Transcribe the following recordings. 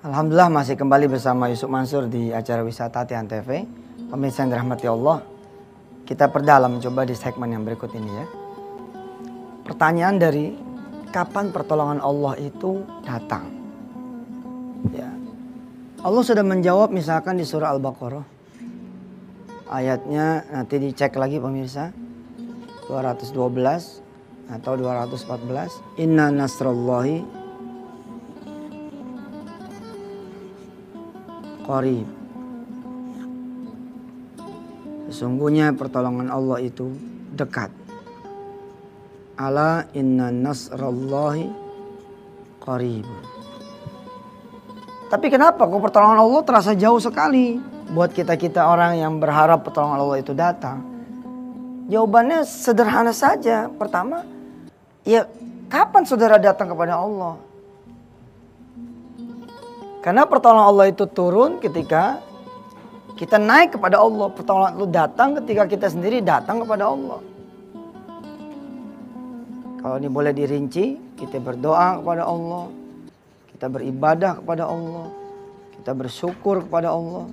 Alhamdulillah masih kembali bersama Yusuf Mansur di acara wisata Tian TV. Pemirsa yang dirahmati Allah, kita perdalam coba di segmen yang berikut ini ya. Pertanyaan dari kapan pertolongan Allah itu datang? Ya. Allah sudah menjawab misalkan di surah Al-Baqarah. Ayatnya nanti dicek lagi pemirsa. 212 atau 214. Inna nasrallahi qarib. Sesungguhnya pertolongan Allah itu dekat. Ala inna nasrallahi qarib. Tapi kenapa kok pertolongan Allah terasa jauh sekali buat kita-kita orang yang berharap pertolongan Allah itu datang? Jawabannya sederhana saja. Pertama, ya kapan saudara datang kepada Allah? Karena pertolongan Allah itu turun ketika kita naik kepada Allah. Pertolongan itu datang ketika kita sendiri datang kepada Allah. Kalau ini boleh dirinci, kita berdoa kepada Allah. Kita beribadah kepada Allah. Kita bersyukur kepada Allah.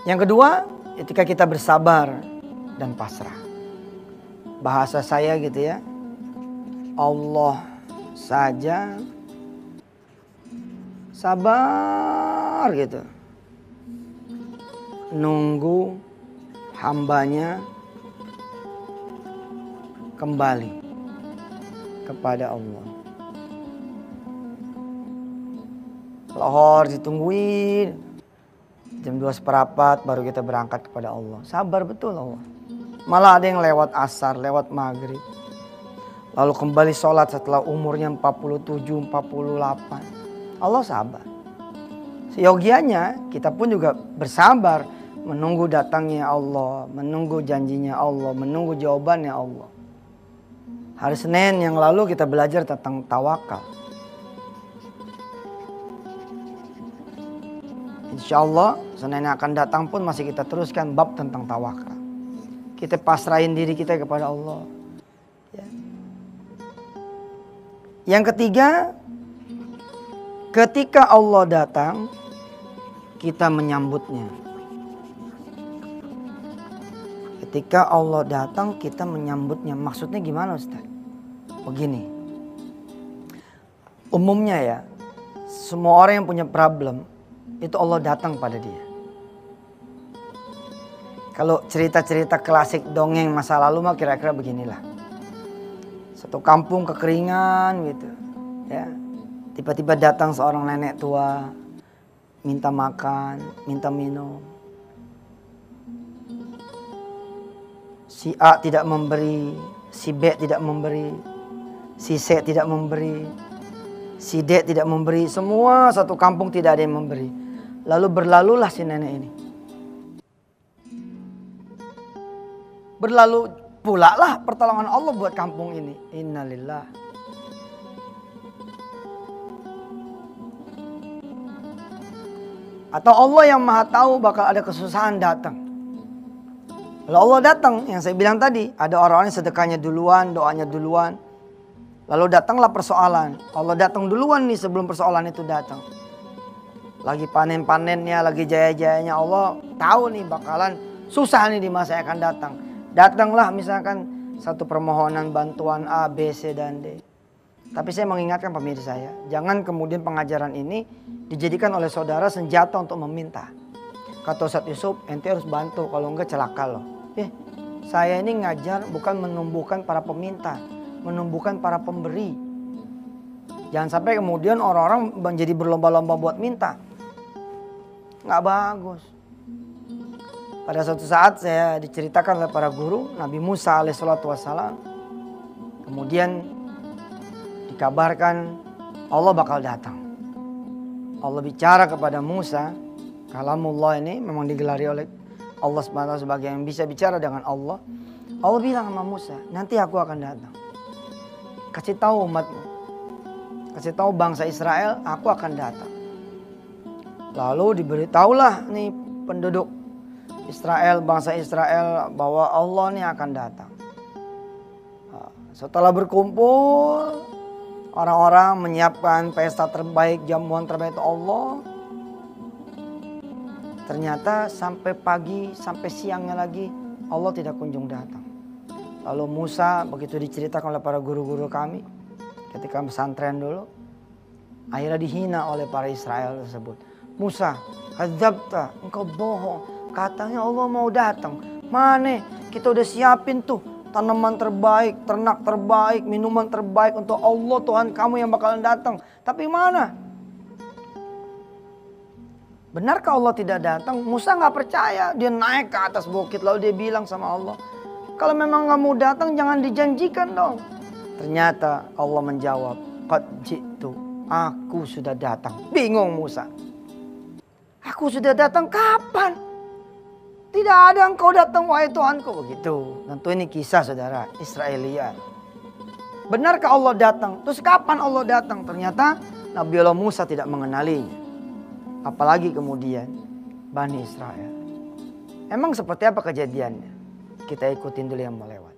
Yang kedua, ketika kita bersabar dan pasrah. Bahasa saya gitu ya. Allah saja sabar gitu, nunggu hambanya kembali kepada Allah. Lohor ditungguin jam 2:15 baru kita berangkat kepada Allah. Sabar betul Allah. Malah ada yang lewat asar, lewat maghrib. Lalu kembali sholat setelah umurnya 47, 48. Allah sabar. Seyogianya kita pun juga bersabar. Menunggu datangnya Allah. Menunggu janjinya Allah. Menunggu jawabannya Allah. Hari Senin yang lalu kita belajar tentang tawakal. Insya Allah Senin yang akan datang pun masih kita teruskan bab tentang tawakal. Kita pasrahin diri kita kepada Allah. Ya. Yang ketiga, ketika Allah datang, kita menyambutnya. Ketika Allah datang, kita menyambutnya. Maksudnya gimana Ustaz? Begini. Umumnya ya, semua orang yang punya problem, itu Allah datang pada dia. Kalau cerita-cerita klasik dongeng masa lalu mah kira-kira beginilah. Satu kampung kekeringan gitu, ya. Tiba-tiba datang seorang nenek tua, minta makan, minta minum. Si A tidak memberi, si B tidak memberi, si C tidak memberi, si D tidak memberi. Semua satu kampung tidak ada yang memberi. Lalu berlalulah si nenek ini. Berlalu pula lah pertolongan Allah buat kampung ini. Innalillah. Atau Allah yang maha tahu bakal ada kesusahan datang. Kalau Allah datang, yang saya bilang tadi, ada orang-orang yang sedekahnya duluan, doanya duluan. Lalu datanglah persoalan. Allah datang duluan nih sebelum persoalan itu datang. Lagi panen-panennya, lagi jaya-jayanya, Allah tahu nih bakalan susah nih di masa yang akan datang. Datanglah misalkan satu permohonan bantuan A, B, C, dan D. Tapi saya mengingatkan pemirsa saya, jangan kemudian pengajaran ini dijadikan oleh saudara senjata untuk meminta. Kata Ustaz Yusuf, ente harus bantu, kalau enggak celaka loh. Saya ini ngajar bukan menumbuhkan para peminta, menumbuhkan para pemberi. Jangan sampai kemudian orang-orang menjadi berlomba-lomba buat minta. Nggak bagus. Pada suatu saat saya diceritakan oleh para guru, Nabi Musa alaihissalatu wassalam. Kemudian dikabarkan Allah bakal datang. Allah bicara kepada Musa. Kalamullah ini memang digelari oleh Allah SWT sebagai yang bisa bicara dengan Allah. Allah bilang sama Musa, nanti aku akan datang. Kasih tahu umatmu. Kasih tahu bangsa Israel, aku akan datang. Lalu diberitahulah nih penduduk Israel, bangsa Israel, bahwa Allah nih akan datang. Setelah berkumpul, Orang-orang menyiapkan pesta terbaik, jamuan terbaik itu Allah. Ternyata sampai pagi, sampai siangnya lagi Allah tidak kunjung datang. Lalu Musa begitu diceritakan oleh para guru-guru kami ketika pesantren dulu, akhirnya dihina oleh para Israel tersebut. Musa, kadzabta, engkau bohong. Katanya Allah mau datang. Mana? Kita udah siapin tuh tanaman terbaik, ternak terbaik, minuman terbaik untuk Allah Tuhan kamu yang bakalan datang. Tapi mana? Benarkah Allah tidak datang? Musa nggak percaya. Dia naik ke atas bukit lalu dia bilang sama Allah, kalau memang nggak mau datang jangan dijanjikan dong. Ternyata Allah menjawab, qad ji'tu, aku sudah datang. Bingung Musa. Aku sudah datang kapan? Tidak ada engkau datang wahai Tuhanku. Begitu. Tentu ini kisah saudara Israeliat. Benarkah Allah datang? Terus kapan Allah datang? Ternyata Nabi Allah Musa tidak mengenalinya. Apalagi kemudian Bani Israel. Emang seperti apa kejadiannya? Kita ikutin dulu yang melewat.